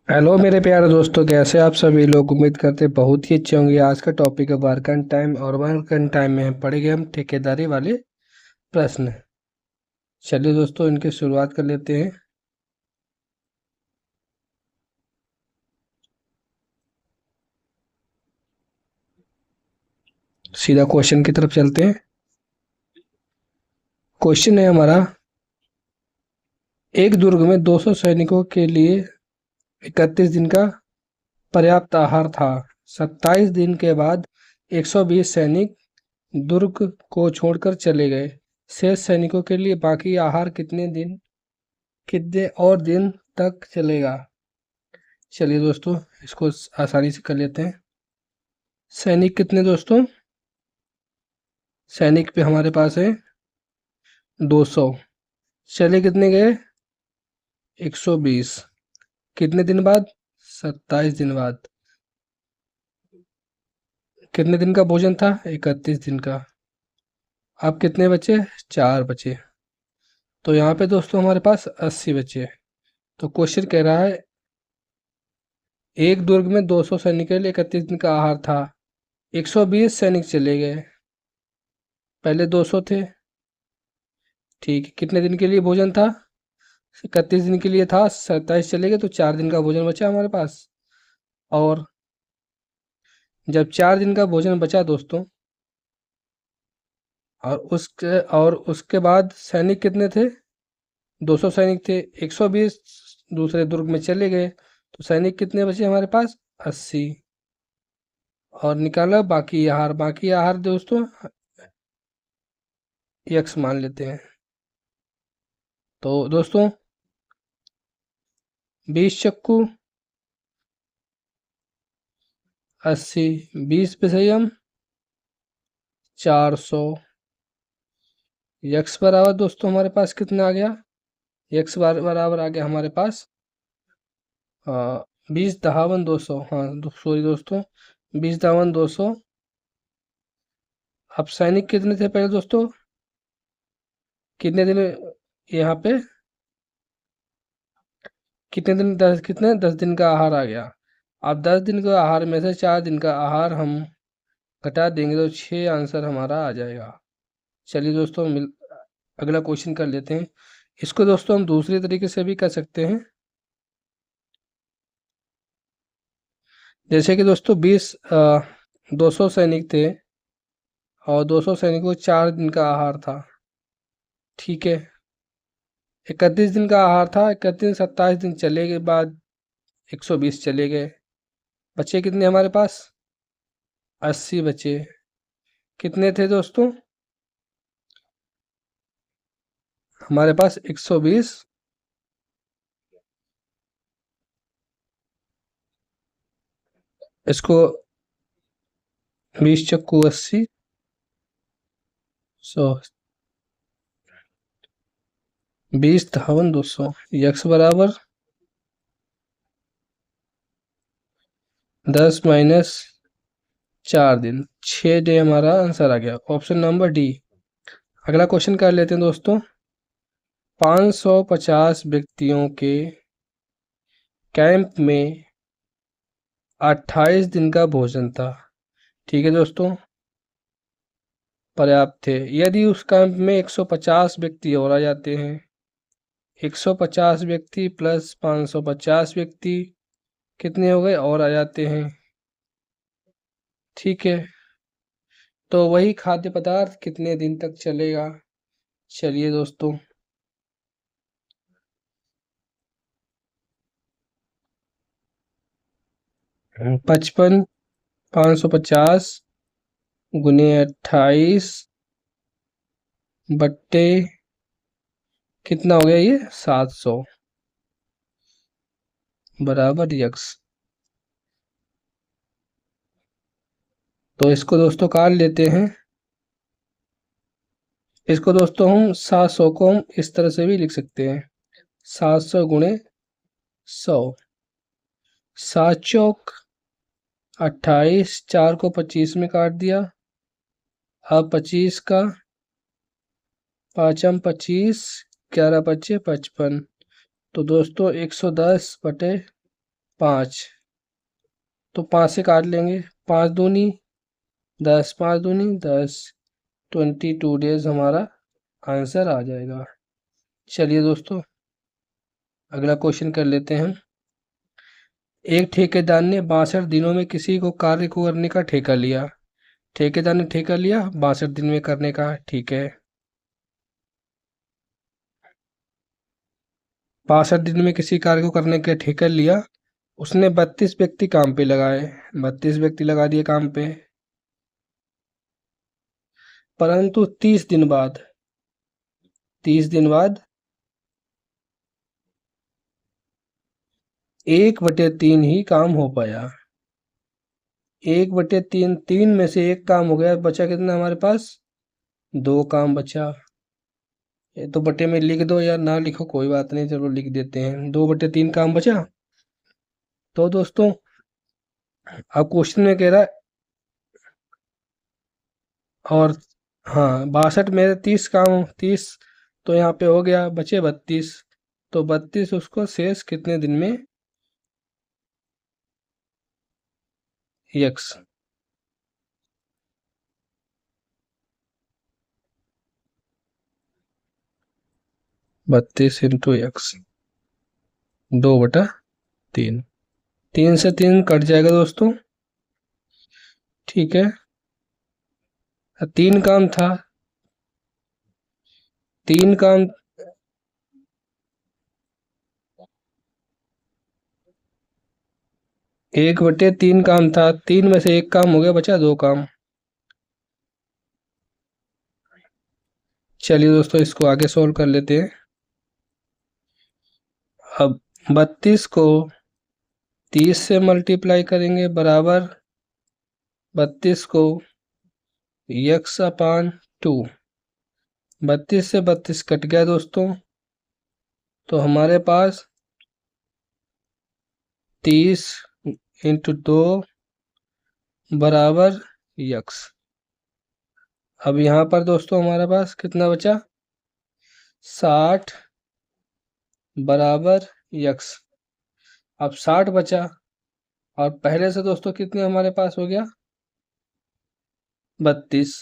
Hello मेरे प्यारे दोस्तों, कैसे आप सभी लोग। उम्मीद करते बहुत ही अच्छे होंगे। आज का टॉपिक है वर्क एंड टाइम, और वर्क एंड टाइम में हम पढ़ेंगे हम ठेकेदारी वाले प्रश्न। चलिए दोस्तों, इनकी शुरुआत कर लेते हैं। सीधा क्वेश्चन की तरफ चलते हैं। क्वेश्चन है हमारा, एक दुर्ग में 200 सैनिकों के लिए 31 दिन का पर्याप्त आहार था। 27 दिन के बाद 120 सैनिक दुर्ग को छोड़कर चले गए। शेष सैनिकों के लिए बाकी आहार कितने और दिन तक चलेगा। चलिए दोस्तों, इसको आसानी से कर लेते हैं। सैनिक कितने दोस्तों, सैनिक पे हमारे पास है 200। चले कितने गए, 120। कितने दिन बाद, 27 दिन बाद। कितने दिन का भोजन था, 31 दिन का। अब कितने बचे, 4 बचे। तो यहाँ पे दोस्तों हमारे पास 80 बचे। तो क्वेश्चन कह रहा है, एक दुर्ग में 200 सैनिकों के लिए 31 दिन का आहार था। 120 सैनिक चले गए, पहले 200 थे। ठीक है, कितने दिन के लिए भोजन था, 31 दिन के लिए था। 27 चले गए तो 4 दिन का भोजन बचा हमारे पास। और जब 4 दिन का भोजन बचा दोस्तों, और उसके बाद सैनिक कितने थे, 200 सैनिक थे। 120 दूसरे दुर्ग में चले गए, तो सैनिक कितने बचे हमारे पास, 80। और निकाला बाकी आहार दोस्तों यक्स मान लेते हैं। तो दोस्तों 20 चक्कू 80, 20 पे सही हम 400। यक्स बराबर दोस्तों हमारे पास कितना आ गया, यक्स बराबर आ गया हमारे पास 20 दहावन 200। हाँ सॉरी दोस्तों, 20 दावन 200। अब सैनिक कितने थे पहले दोस्तों, कितने दिन यहाँ पे, कितने दिन, 10 दिन का आहार आ गया। अब 10 दिन का आहार में से 4 दिन का आहार हम घटा देंगे तो 6 आंसर हमारा आ जाएगा। चलिए दोस्तों, अगला क्वेश्चन कर लेते हैं। इसको दोस्तों हम दूसरे तरीके से भी कर सकते हैं। जैसे कि दोस्तों 200 सैनिक थे, और 200 सैनिकों को 4 दिन का आहार था। ठीक है, 31 दिन का आहार था। 31 27 दिन चले के बाद 120 चले गए, बचे कितने हमारे पास, 80 बचे। कितने थे दोस्तों, हमारे पास 120। इसको 20 चक्कू 80, 100, 20 धावन 200। यक्स बराबर 10 - 4 दिन, 6 डे हमारा आंसर आ गया, ऑप्शन नंबर डी। अगला क्वेश्चन कर लेते हैं दोस्तों। 550 व्यक्तियों के कैंप में 28 दिन का भोजन था। ठीक है दोस्तों, पर्याप्त थे। यदि उस कैंप में 150 व्यक्ति और आ जाते हैं, 150 व्यक्ति प्लस 550 व्यक्ति कितने हो गए, और आ जाते हैं। ठीक है, तो वही खाद्य पदार्थ कितने दिन तक चलेगा। चलिए दोस्तों, 55 550 गुने 28 बट्टे कितना हो गया ये, 700 बराबर यक्स। तो इसको दोस्तों काट लेते हैं। इसको दोस्तों हम 700 को हम इस तरह से भी लिख सकते हैं, 700 गुणे 100। 7 चौक 28, 4 को 25 में काट दिया। अब 25 का 5 × 25, 11 × 5 = 55। तो दोस्तों 110 बटे 5, तो 5 से काट लेंगे, 5 दूनी 10, 5 दूनी 10, 22 डेज हमारा आंसर आ जाएगा। चलिए दोस्तों अगला क्वेश्चन कर लेते हैं हम। एक ठेकेदार ने 62 दिनों में किसी को कार्य को करने का ठेका लिया। ठेकेदार ने ठेका लिया 62 दिन में करने का, ठीक है। 62 दिन में किसी कार्य को करने का ठेका लिया, उसने 32 व्यक्ति काम पे लगाए, 32 व्यक्ति लगा दिए काम पे, परंतु 30 दिन बाद 1/3 ही काम हो पाया। 1/3, 3 में से एक काम हो गया, बचा कितना हमारे पास? 2 काम बचा। ये तो बटे में लिख दो या ना लिखो कोई बात नहीं, चलो लिख देते हैं, 2/3 काम बचा। तो दोस्तों अब क्वेश्चन में कह रहा है, और हाँ 62 में 30 काम, 30 तो यहाँ पे हो गया, बचे 32, तो 32 उसको शेष कितने दिन में यक्स 32 इंटू यक्स 2/3, 3 से 3 कट जाएगा दोस्तों, ठीक है। 3 काम था, 3 काम 1/3 काम था, 3 में से एक काम हो गया, बचा 2 काम। चलिए दोस्तों इसको आगे सोल्व कर लेते हैं। अब 32 को 30 से मल्टीप्लाई करेंगे, बराबर 32 को x/2, 32 से 32 कट गया दोस्तों, तो हमारे पास 30 इंटू 2 बराबर यक्स। अब यहाँ पर दोस्तों हमारे पास कितना बचा? 60 बराबर यक्स। अब 60 बचा, और पहले से दोस्तों कितने हमारे पास हो गया? 32।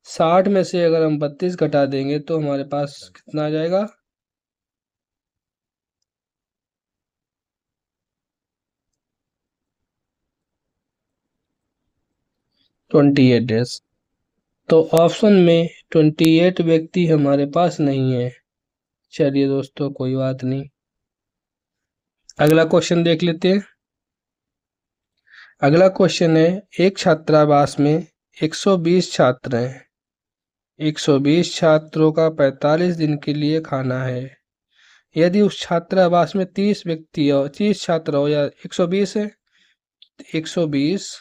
60 में से अगर हम 32 घटा देंगे तो हमारे पास कितना आ जाएगा? 28 डेज। तो ऑप्शन में 28 व्यक्ति हमारे पास नहीं है। चलिए दोस्तों कोई बात नहीं, अगला क्वेश्चन देख लेते हैं। अगला क्वेश्चन है, एक छात्रावास में 120 छात्र हैं, 120 छात्रों का 45 दिन के लिए खाना है। यदि उस छात्रावास में 30 व्यक्ति और 30 छात्र हो, या 120 है, 120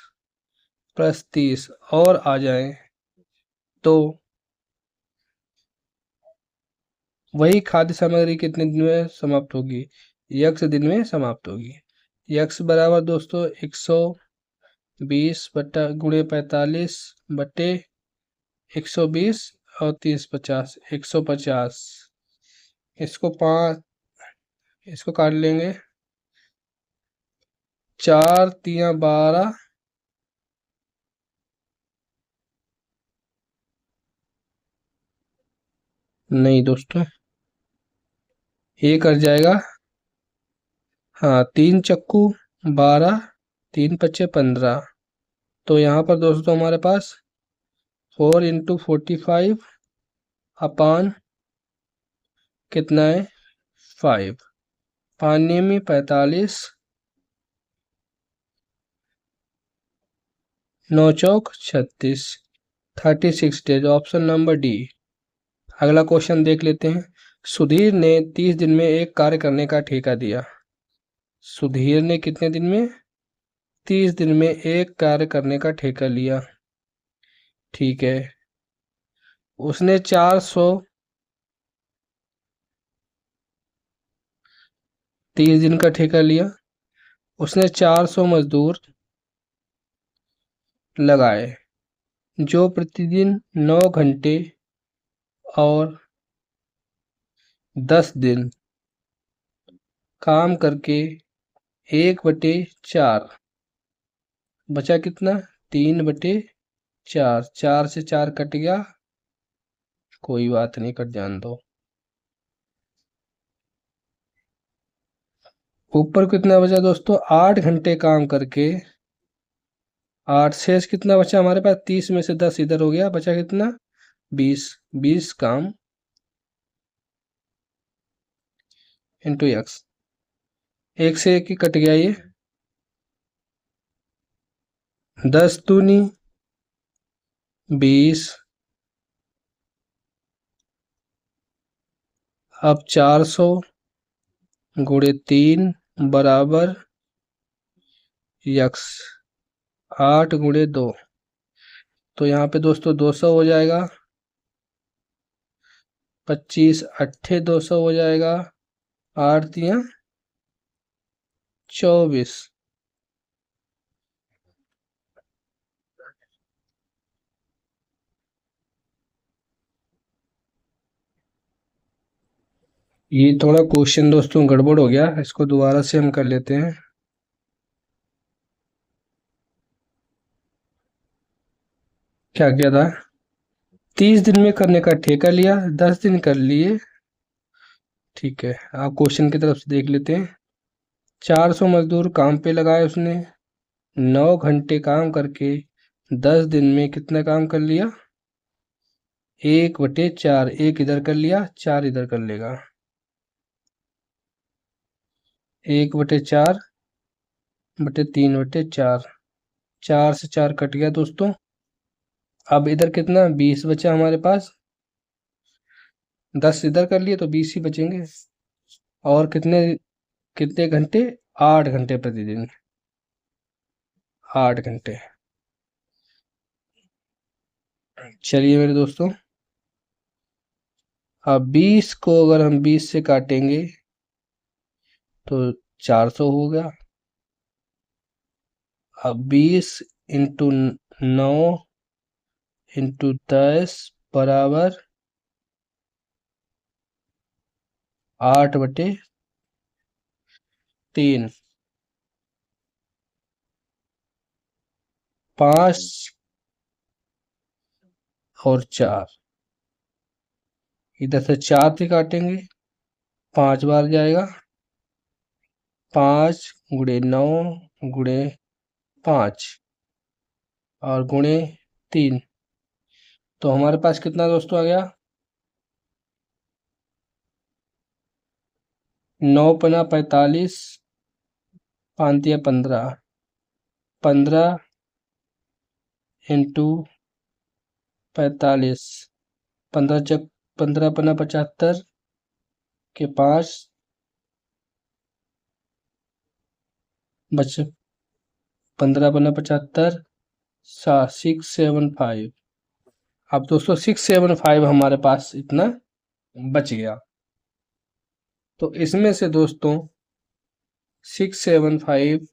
प्लस 30 और आ जाए तो वही खाद्य सामग्री कितने दिन में समाप्त होगी? यक्स दिन में समाप्त होगी। यक्स बराबर दोस्तों 120 बटा गुणे 45 बटे 120 और 30 50, 150। इसको 5, इसको काट लेंगे, 4 3 12, नहीं दोस्तों ये कट जाएगा, हाँ 3 चक्कू 12, 3 पच्चे 15, तो यहाँ पर दोस्तों हमारे पास 4 इंटू 45 अपान कितना है 5, 5 में 45, 9 चौक 36, 36 डेज, ऑप्शन नंबर डी। अगला क्वेश्चन देख लेते हैं। सुधीर ने 30 दिन में एक कार्य करने का ठेका दिया। सुधीर ने कितने दिन में? 30 दिन में एक कार्य करने का ठेका लिया, ठीक है। उसने 30 दिन का ठेका लिया, उसने 400 मजदूर लगाए जो प्रतिदिन 9 घंटे और 10 दिन काम करके 1/4 बचा कितना 3/4 4 से 4 कट गया, कोई बात नहीं, कट जान दो। ऊपर कितना बचा दोस्तों 8 घंटे काम करके 8 शेष कितना बचा हमारे पास 30 में से 10 इधर हो गया, बचा कितना 20 20 काम इंटू एक्स, 1 से 1 ही कट गया ये, 10 दूनी 20। अब 400 गुणे 3 बराबर यक्स 8 गुणे 2, तो यहाँ पे दोस्तों 200 हो जाएगा, 25 अट्ठे 200 हो जाएगा, 8 दिया 24। ये थोड़ा क्वेश्चन दोस्तों गड़बड़ हो गया, इसको दोबारा से हम कर लेते हैं। क्या किया था 30 दिन में करने का ठेका लिया, 10 दिन कर लिए, ठीक है। आप क्वेश्चन की तरफ से देख लेते हैं। 400 मजदूर काम पे लगाए उसने, 9 घंटे काम करके 10 दिन में कितना काम कर लिया 1/4, 1 इधर कर लिया 4 इधर कर लेगा, 1/4 बटे 3/4, 4 से 4 कट गया दोस्तों। अब इधर कितना 20 बचा हमारे पास, 10 इधर कर लिए तो 20 ही बचेंगे। और कितने कितने घंटे 8 घंटे प्रतिदिन, 8 घंटे। चलिए मेरे दोस्तों, अब 20 को अगर हम 20 से काटेंगे तो 400 हो गया। अब 20 इंटू 9 इंटू 10 बराबर 8/3, 5 और 4, इधर से 4 से काटेंगे 5 बार जाएगा, 5 गुणे 9 गुणे 5 और गुणे 3, तो हमारे पास कितना दोस्तों आ गया 9 पना 45, 5 दिया 15, 15 इंटू 45, 15 पना 75 के 5 बच 15 पना 75 675। अब दोस्तों 675 हमारे पास इतना बच गया। तो इसमें से दोस्तों 675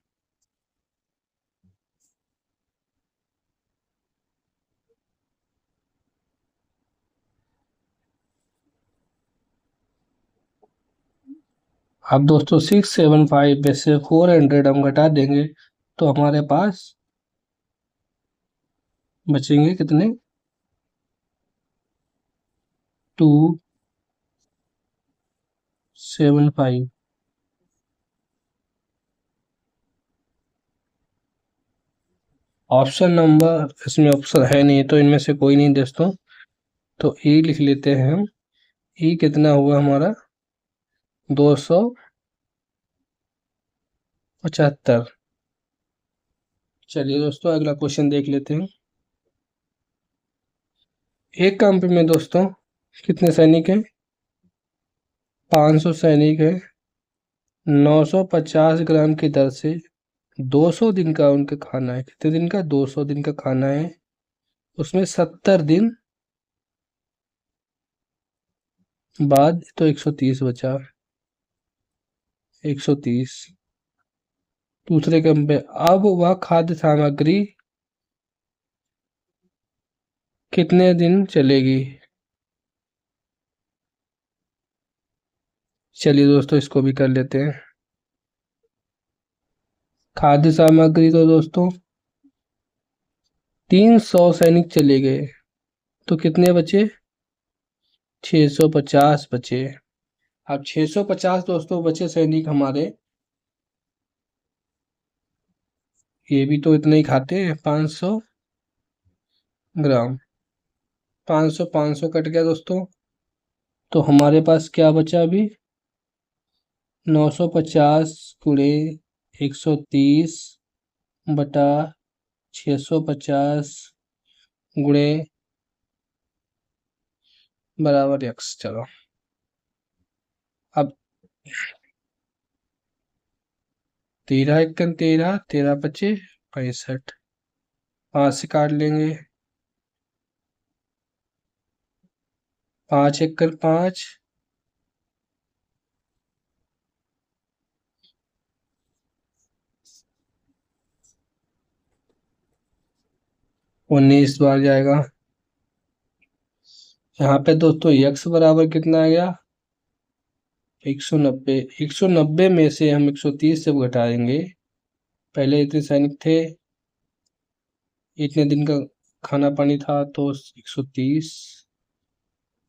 अब दोस्तों 675 में से 400 हम घटा देंगे तो हमारे पास बचेंगे कितने 275। ऑप्शन नंबर इसमें ऑप्शन है नहीं तो इनमें से कोई नहीं दोस्तों, तो ई लिख लेते हैं हम। ई कितना हुआ हमारा 275। चलिए दोस्तों अगला क्वेश्चन देख लेते हैं। एक कैंप में दोस्तों कितने सैनिक हैं 500 सैनिक है, 950 ग्राम की दर से 200 दिन का उनका खाना है, कितने दिन का 200 दिन का खाना है, उसमें 70 दिन बाद तो 130 बचा, 130। दूसरे क्रम पे अब वह खाद्य सामग्री कितने दिन चलेगी। चलिए दोस्तों इसको भी कर लेते हैं। खाद्य सामग्री तो दोस्तों 300 सैनिक चले गए, तो कितने बचे? 650 बचे। अब 650 दोस्तों बचे सैनिक हमारे, ये भी तो इतना ही खाते हैं, 500 ग्राम। 500 कट गया दोस्तों, तो हमारे पास क्या बचा अभी? 950 गुणे 130 बटा 650 गुणे बराबर x। चलो अब 13 एकन 13, 13 पचे 65, 5 से काट लेंगे, 5 एकड़ 5, 19 बार जाएगा। यहाँ पे दोस्तों x बराबर कितना आ गया? 190। 190 में से हम 130 जब घटाएंगे, पहले इतने सैनिक थे, इतने दिन का खाना पानी था, तो 130,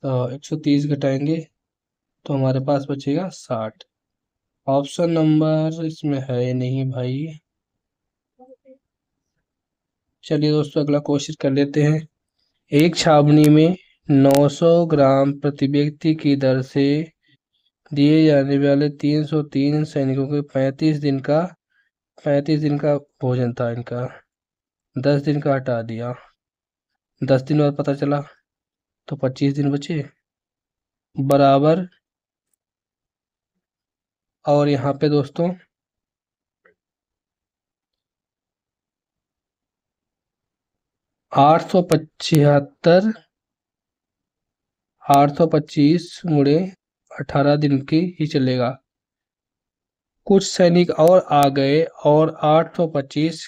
130 घटाएंगे तो हमारे पास बचेगा 60। ऑप्शन नंबर इसमें है नहीं भाई। चलिए दोस्तों अगला क्वेश्चन कर लेते हैं। एक छावनी में 900 ग्राम प्रति व्यक्ति की दर से दिए जाने वाले 303 सैनिकों के 35 दिन का भोजन था इनका। 10 दिन का हटा दिया, 10 दिन बाद पता चला, तो 25 दिन बचे बराबर। और यहाँ पे दोस्तों 875, 825 गुणे 18 दिन की ही चलेगा। कुछ सैनिक और आ गए और 825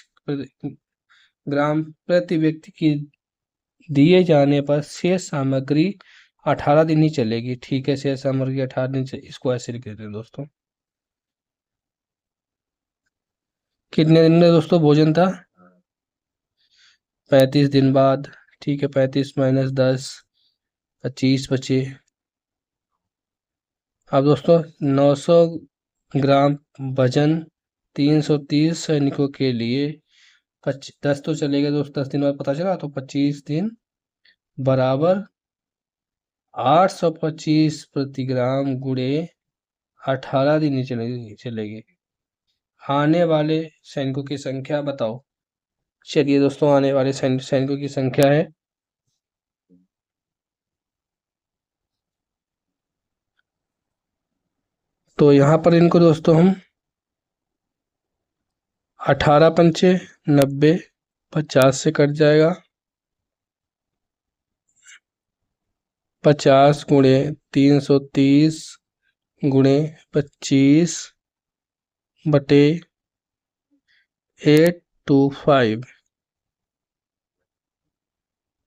ग्राम प्रति व्यक्ति की दिए जाने पर शेष सामग्री 18 दिन ही चलेगी। ठीक है, शेष सामग्री 18 दिन से, इसको ऐसे लिख देते हैं दोस्तों। कितने दिन में दोस्तों भोजन था? 35 दिन बाद। ठीक है, 35 माइनस 10, 25 बचे। अब दोस्तों 900 ग्राम वजन 330 सैनिकों के लिए 10 तो चलेगा दोस्तों, 10 दिन बाद पता चला, तो 25 दिन बराबर 825 प्रति ग्राम गुणे 18 दिन ही चलेगी। आने वाले सैनिकों की संख्या बताओ। चलिए दोस्तों आने वाले सैनिकों की संख्या है, तो यहाँ पर इनको दोस्तों हम 18 पंचे 90, 50 से कट जाएगा, 50 गुणे 330 गुणे 25 बटे 825।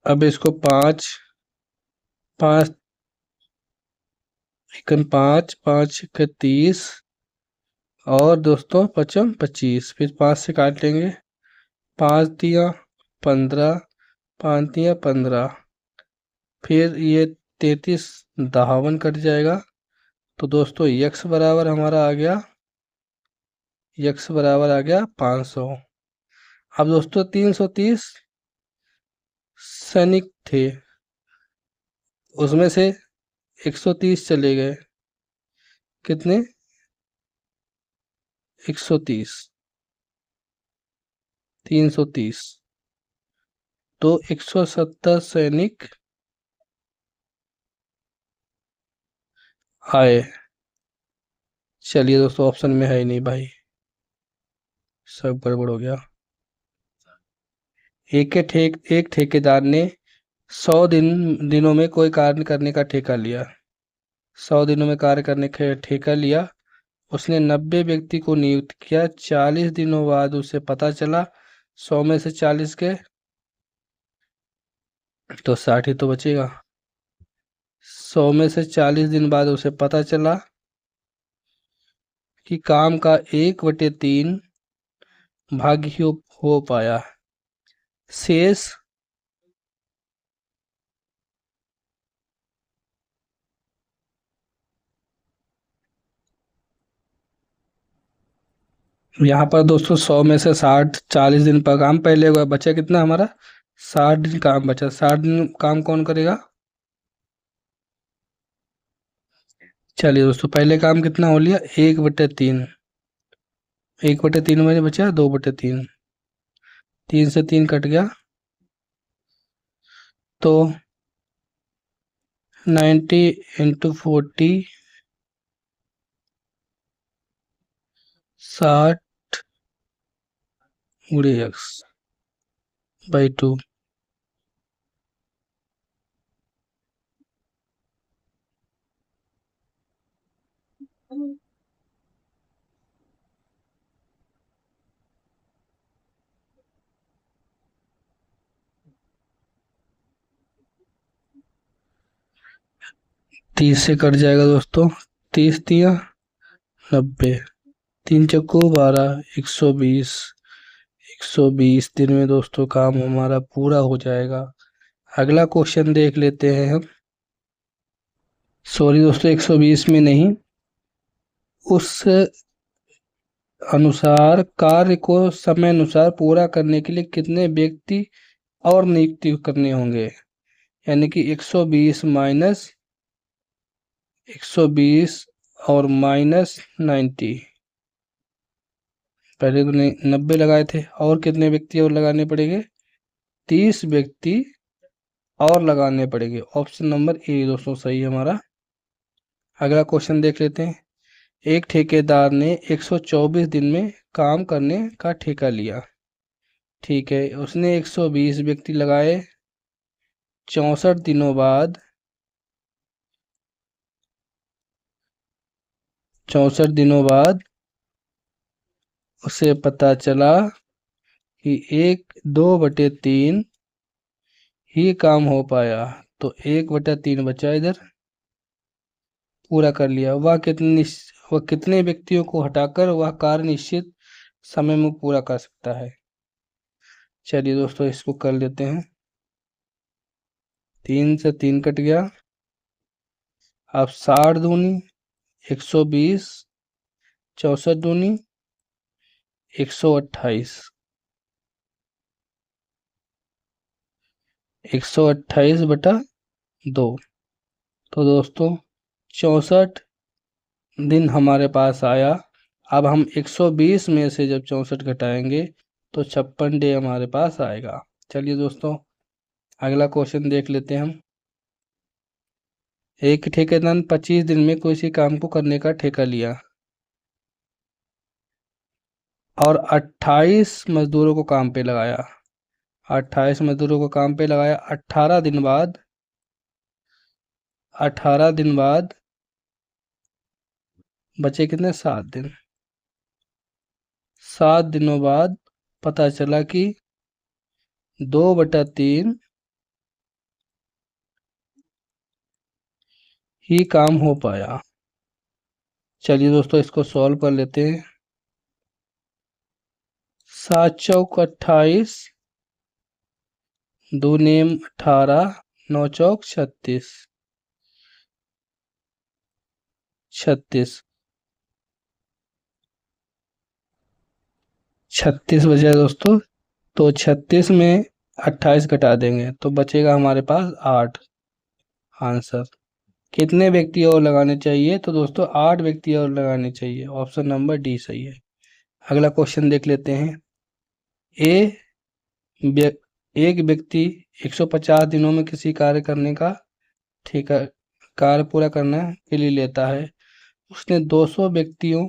अब इसको 5, 5 एकन 5, 5 30, और दोस्तों 55 25, फिर 5 से काट लेंगे, 5 दिया 15, 5 दिया 15, फिर ये 33 52 कट जाएगा, तो दोस्तों x बराबर हमारा आ गया, x बराबर आ गया 500। अब दोस्तों 330 सैनिक थे, उसमें से 130 चले गए, कितने? 130, 330, तो 170 सैनिक आए। चलिए दोस्तों ऑप्शन में है ही नहीं भाई, सब गड़बड़ हो गया। एक ठेकेदार ने 100 दिनों में कोई कार्य करने का ठेका लिया। 100 दिनों में कार्य करने का ठेका लिया, उसने 90 व्यक्ति को नियुक्त किया। 40 दिनों बाद उसे पता चला 100 में से 40 गए, तो 60 ही तो बचेगा। 100 में से 40 दिन बाद उसे पता चला कि काम का 1/3 भाग हो पाया। शेष यहाँ पर दोस्तों 100 में से 60, 40 दिन का काम पहले हुआ, बचा कितना हमारा? 60 दिन काम बचा। 60 दिन काम कौन करेगा? चलिए दोस्तों, पहले काम कितना हो लिया? 1/3। 1/3 में बचा 2/3। 3 से 3 कट गया, तो 90 × 40, 60 × x/2। 30 से कट जाएगा दोस्तों। 30 × 3 = 90। 3 × 4 = 12, 120। 120 दिन में दोस्तों काम हमारा पूरा हो जाएगा। अगला क्वेश्चन देख लेते हैं हम। सॉरी दोस्तों, 120 में नहीं, उस अनुसार कार्य को समय अनुसार पूरा करने के लिए कितने व्यक्ति और नियुक्ति करने होंगे? यानी कि 120 और -90। पहले तो 90 लगाए थे, और कितने व्यक्ति और लगाने पड़ेंगे? 30 व्यक्ति और लगाने पड़ेंगे। ऑप्शन नंबर ए दोस्तों सही है हमारा। अगला क्वेश्चन देख लेते हैं। एक ठेकेदार ने 124 दिन में काम करने का ठेका लिया। ठीक है, उसने 120 व्यक्ति लगाए। 64 दिनों बाद 64 दिनों बाद उसे पता चला कि 2/3 ही काम हो पाया, तो 1/3 बचा इधर, पूरा कर लिया। वह कितने व्यक्तियों को हटाकर वह कार्य निश्चित समय में पूरा कर सकता है? चलिए दोस्तों, इसको कर लेते हैं। 3 से 3 कट गया। अब 60 दूनी 120, 64 दूनी 128। 128/2। तो दोस्तों 64 दिन हमारे पास आया। अब हम 120 में से जब 64 घटाएंगे तो 56 डे हमारे पास आएगा। चलिए दोस्तों, अगला क्वेश्चन देख लेते हैं हम। एक ठेकेदार ने 25 दिन में किसी काम को करने का ठेका लिया और 28 मजदूरों को काम पे लगाया। 28 मजदूरों को काम पे लगाया। 18 दिन बाद बचे कितने? 7 दिन। 7 दिनों बाद पता चला कि 2/3 ही काम हो पाया। चलिए दोस्तों, इसको सॉल्व कर लेते हैं। 7 × 4 = 28, 2 × 9 = 18, 9 × 4 = 36। 36 बचा दोस्तों। तो 36 में 28 घटा देंगे तो बचेगा हमारे पास 8। आंसर। कितने व्यक्ति और लगाने चाहिए? तो दोस्तों 8 व्यक्ति और लगाने चाहिए। ऑप्शन नंबर डी सही है। अगला क्वेश्चन देख लेते हैं। ए व्य- एक व्यक्ति 150 दिनों में किसी कार्य करने का ठेका कार्य पूरा करने के लिए लेता है। उसने 200 व्यक्तियों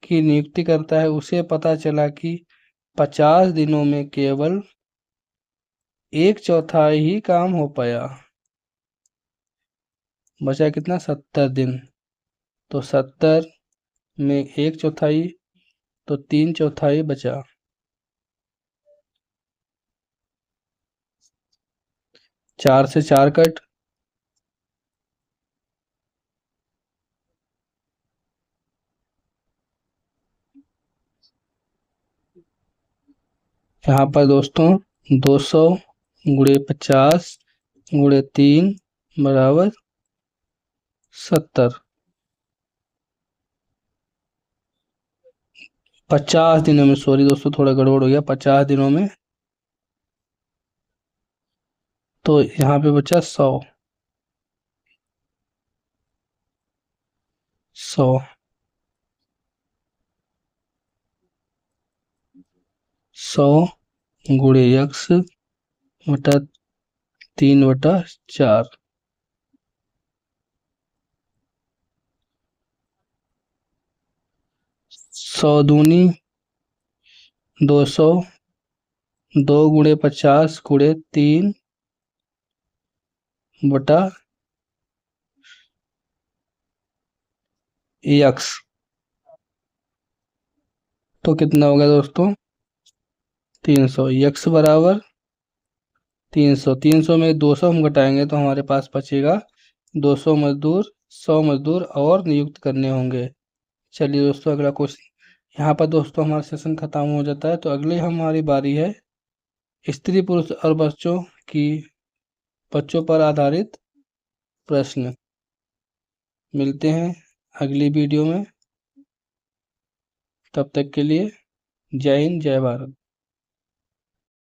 की नियुक्ति करता है। उसे पता चला कि 50 दिनों में केवल 1/4 ही काम हो पाया। बचा कितना? 70 दिन। तो 70 में 1/4, तो 3/4 बचा। 4 से 4 कट। यहाँ पर दोस्तों 200 गुणे 50 गुणे 3 बराबर 70। 50 दिनों में, सॉरी दोस्तों थोड़ा गड़बड़ हो गया, 50 दिनों में, तो यहाँ पे बचा 100। 100 100 गुणे x बटा 3/4। 100 दूनी 200, 2 गुणे 50 गुणे 3/x, तो कितना होगा दोस्तों 300। x बराबर 300, 300 में 200 हम घटाएंगे तो हमारे पास बचेगा 200 मजदूर, 100 मजदूर और नियुक्त करने होंगे। चलिए दोस्तों अगला क्वेश्चन। यहाँ पर दोस्तों हमारा सेशन खत्म हो जाता है, तो अगली हमारी बारी है स्त्री पुरुष और बच्चों पर आधारित प्रश्न। मिलते हैं अगली वीडियो में, तब तक के लिए जय हिंद जय भारत।